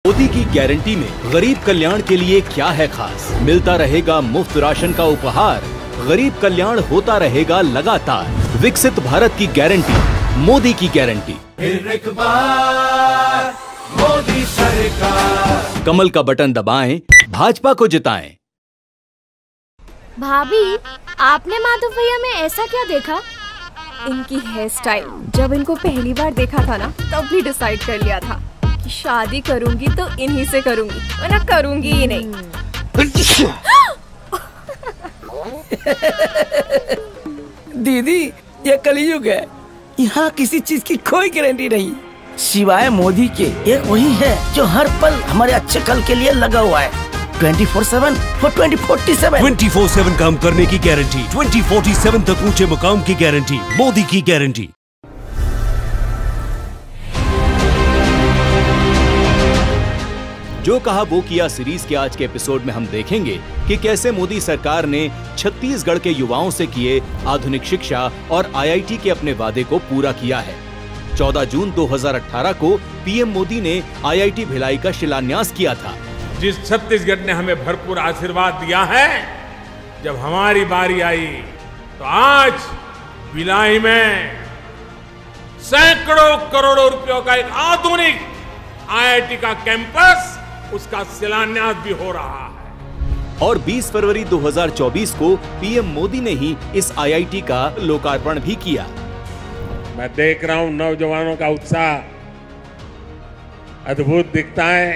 मोदी की गारंटी में गरीब कल्याण के लिए क्या है खास? मिलता रहेगा मुफ्त राशन का उपहार, गरीब कल्याण होता रहेगा लगातार। विकसित भारत की गारंटी, मोदी की गारंटी। फिर एक बार मोदी सरकार। कमल का बटन दबाएं, भाजपा को जिताएं। भाभी, आपने माधव भैया में ऐसा क्या देखा? इनकी हेयर स्टाइल, जब इनको पहली बार देखा था ना, तब भी डिसाइड कर लिया था कि शादी करूंगी तो इन्हीं से करूंगी, वरना करूंगी ही नहीं। दीदी, ये कलयुग है, यहाँ किसी चीज की कोई गारंटी नहीं सिवाय मोदी के। एक वही है जो हर पल हमारे अच्छे कल के लिए लगा हुआ है। 24/7 for 2047। 24/7 काम करने की गारंटी, 2047 तक ऊंचे मुकाम की गारंटी, मोदी की गारंटी। जो कहा वो किया सीरीज के आज के एपिसोड में हम देखेंगे कि कैसे मोदी सरकार ने छत्तीसगढ़ के युवाओं से किए आधुनिक शिक्षा और आईआईटी के अपने वादे को पूरा किया है। 14 जून 2018 को पीएम मोदी ने आईआईटी भिलाई का शिलान्यास किया था। जिस छत्तीसगढ़ ने हमें भरपूर आशीर्वाद दिया है, जब हमारी बारी आई तो आज भिलाई में सैकड़ों करोड़ों रुपयों का एक आधुनिक आईआईटी का कैंपस, उसका शिलान्यास भी हो रहा है। और 20 फरवरी 2024 को पीएम मोदी ने ही इस आईआईटी का लोकार्पण भी किया। मैं देख रहा हूं नौजवानों का उत्साह अद्भुत दिखता है।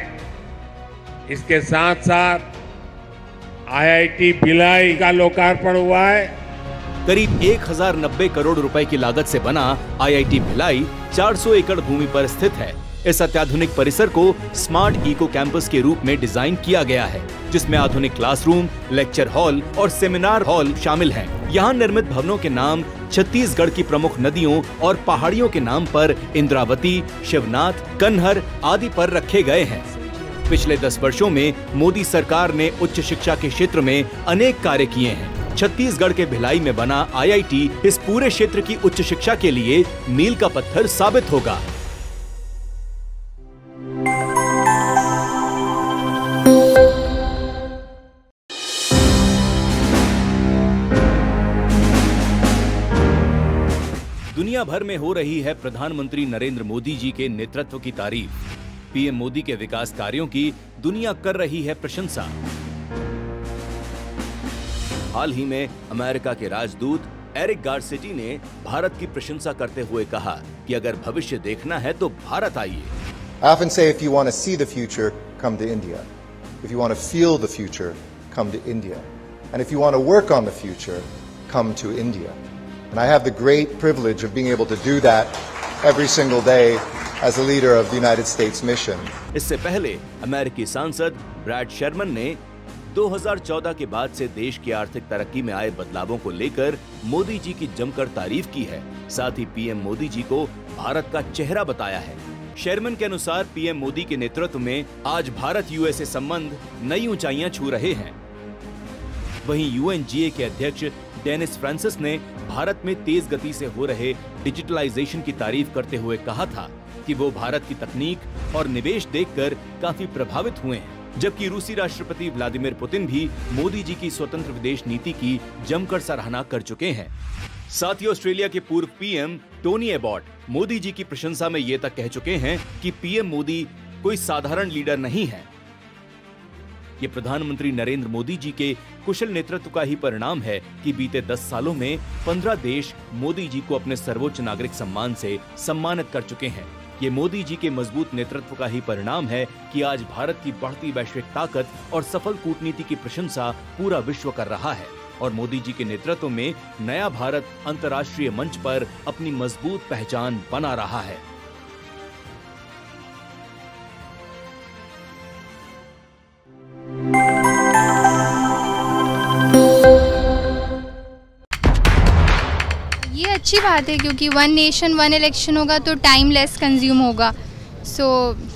इसके साथ साथ आईआईटी भिलाई का लोकार्पण हुआ है। करीब 1090 करोड़ रुपए की लागत से बना आईआईटी भिलाई 400 एकड़ भूमि पर स्थित है। इस अत्याधुनिक परिसर को स्मार्ट इको कैंपस के रूप में डिजाइन किया गया है, जिसमें आधुनिक क्लासरूम, लेक्चर हॉल और सेमिनार हॉल शामिल हैं। यहाँ निर्मित भवनों के नाम छत्तीसगढ़ की प्रमुख नदियों और पहाड़ियों के नाम पर इंद्रावती, शिवनाथ, कन्हर आदि पर रखे गए हैं। पिछले 10 वर्षों में मोदी सरकार ने उच्च शिक्षा के क्षेत्र में अनेक कार्य किए हैं। छत्तीसगढ़ के भिलाई में बना आईआईटी इस पूरे क्षेत्र की उच्च शिक्षा के लिए मील का पत्थर साबित होगा। दुनिया भर में हो रही है प्रधानमंत्री नरेंद्र मोदी जी के नेतृत्व की तारीफ। पीएम मोदी के विकास कार्यों की दुनिया कर रही है प्रशंसा। हाल ही में अमेरिका के राजदूत एरिक गारसेटी ने भारत की प्रशंसा करते हुए कहा कि अगर भविष्य देखना है तो भारत आइए। I often say if you want to see the future, come to India. If you want to feel the future, come to India. And if you want to work on the future, come to India. And I have the great privilege of being able to do that every single day as a leader of the United States mission. इससे पहले अमेरिकी सांसद bread Sharman ने 2014 के बाद से देश की आर्थिक तरक्की में आए बदलावों को लेकर मोदी जी की जमकर तारीफ की है। साथ ही पीएम मोदी जी को भारत का चेहरा बताया है। शेरमन के अनुसार पीएम मोदी के नेतृत्व में आज भारत यूएसए संबंध नई ऊंचाइयां छू रहे हैं। वहीं यूएनजीए के अध्यक्ष डेनिस फ्रांसिस ने भारत में तेज गति से हो रहे डिजिटलाइजेशन की तारीफ करते हुए कहा था कि वो भारत की तकनीक और निवेश देखकर काफी प्रभावित हुए हैं। जबकि रूसी राष्ट्रपति व्लादिमीर पुतिन भी मोदी जी की स्वतंत्र विदेश नीति की जमकर सराहना कर चुके हैं। साथ ही ऑस्ट्रेलिया के पूर्व PM Tony Abbott Modi ji की प्रशंसा में ये तक कह चुके हैं कि पीएम मोदी कोई साधारण लीडर नहीं है। ये प्रधानमंत्री नरेंद्र मोदी जी के कुशल नेतृत्व का ही परिणाम है कि बीते 10 सालों में 15 देश मोदी जी को अपने सर्वोच्च नागरिक सम्मान से सम्मानित कर चुके हैं। ये मोदी जी के मजबूत नेतृत्व का ही परिणाम है कि आज भारत की बढ़ती वैश्विक ताकत और सफल कूटनीति की प्रशंसा पूरा विश्व कर रहा है और मोदी जी के नेतृत्व में नया भारत अंतर्राष्ट्रीय मंच पर अपनी मजबूत पहचान बना रहा है। ये अच्छी बात है क्योंकि 1 नेशन 1 इलेक्शन होगा तो टाइम लेस कंज्यूम होगा। सो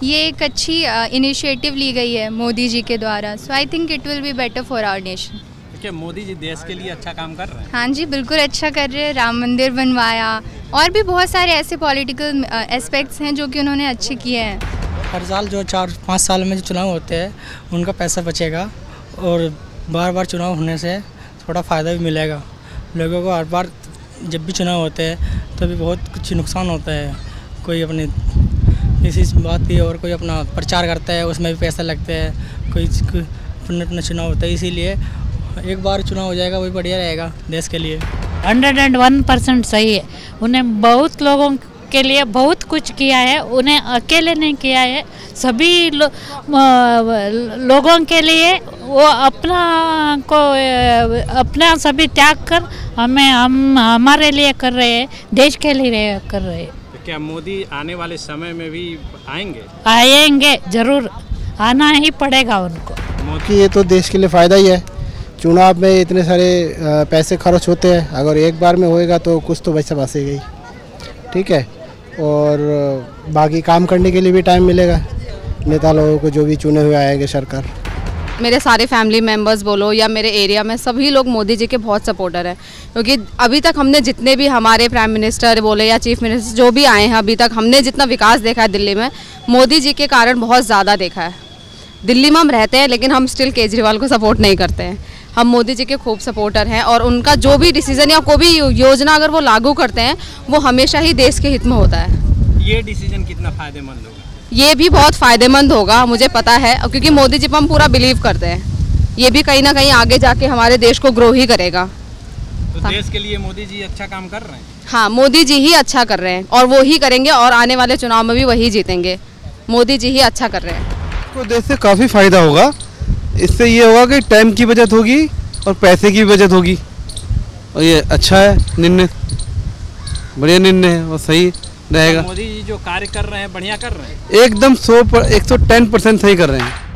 ये एक अच्छी इनिशिएटिव ली गई है मोदी जी के द्वारा। So I think it will be better for our nation. क्या मोदी जी देश के लिए अच्छा काम कर रहे हैं? हाँ जी, बिल्कुल अच्छा कर रहे हैं। राम मंदिर बनवाया और भी बहुत सारे ऐसे पॉलिटिकल एस्पेक्ट्स हैं जो कि उन्होंने अच्छे किए हैं। हर साल जो 4-5 साल में जो चुनाव होते हैं उनका पैसा बचेगा और बार बार चुनाव होने से थोड़ा फ़ायदा भी मिलेगा लोगों को। हर बार जब भी चुनाव होते हैं तो भी बहुत कुछ नुकसान होता है। कोई अपने किसी बात की और कोई अपना प्रचार करता है उसमें भी पैसा लगता है। कोई अपना चुनाव होता है, इसीलिए एक बार चुनाव हो जाएगा वही बढ़िया रहेगा देश के लिए। 101% सही है। उन्हें बहुत लोगों के लिए बहुत कुछ किया है, उन्हें अकेले नहीं किया है, सभी लोगों के लिए वो अपना सभी त्याग कर हम हमारे लिए कर रहे हैं, देश के लिए कर रहे हैं। तो क्या मोदी आने वाले समय में भी आएंगे? आएंगे, जरूर आना ही पड़ेगा उनको। मोदी ये तो देश के लिए फ़ायदा ही है। चुनाव में इतने सारे पैसे खर्च होते हैं, अगर एक बार में होएगा तो कुछ तो पैसा बचेगा ही, ठीक है। और बाकी काम करने के लिए भी टाइम मिलेगा नेता लोगों को जो भी चुने हुए आएंगे सरकार। मेरे सारे फैमिली मेम्बर्स बोलो या मेरे एरिया में सभी लोग मोदी जी के बहुत सपोर्टर हैं, क्योंकि अभी तक हमने जितने भी हमारे प्राइम मिनिस्टर बोले या चीफ मिनिस्टर जो भी आए हैं, अभी तक हमने जितना विकास देखा है दिल्ली में मोदी जी के कारण बहुत ज़्यादा देखा है। दिल्ली में हम रहते हैं लेकिन हम स्टिल केजरीवाल को सपोर्ट नहीं करते हैं। हम मोदी जी के खूब सपोर्टर हैं और उनका जो भी डिसीजन या कोई भी योजना अगर वो लागू करते हैं वो हमेशा ही देश के हित में होता है। ये डिसीजन कितना फ़ायदेमंद होगा? ये भी बहुत फ़ायदेमंद होगा, मुझे पता है, क्योंकि मोदी जी पर हम पूरा बिलीव करते हैं। ये भी कहीं ना कहीं आगे जाके हमारे देश को ग्रो ही करेगा। तो देश के लिए मोदी जी अच्छा काम कर रहे हैं? हाँ, मोदी जी ही अच्छा कर रहे हैं और वो ही करेंगे और आने वाले चुनाव में भी वही जीतेंगे। मोदी जी ही अच्छा कर रहे हैं। तो देश से काफ़ी फ़ायदा होगा। इससे ये होगा कि टाइम की बचत होगी और पैसे की भी बचत होगी और ये अच्छा है निर्णय, बढ़िया निर्णय है और सही रहेगा। मोदी जी जो कार्य कर रहे हैं बढ़िया कर रहे हैं, एकदम 110% सही कर रहे हैं।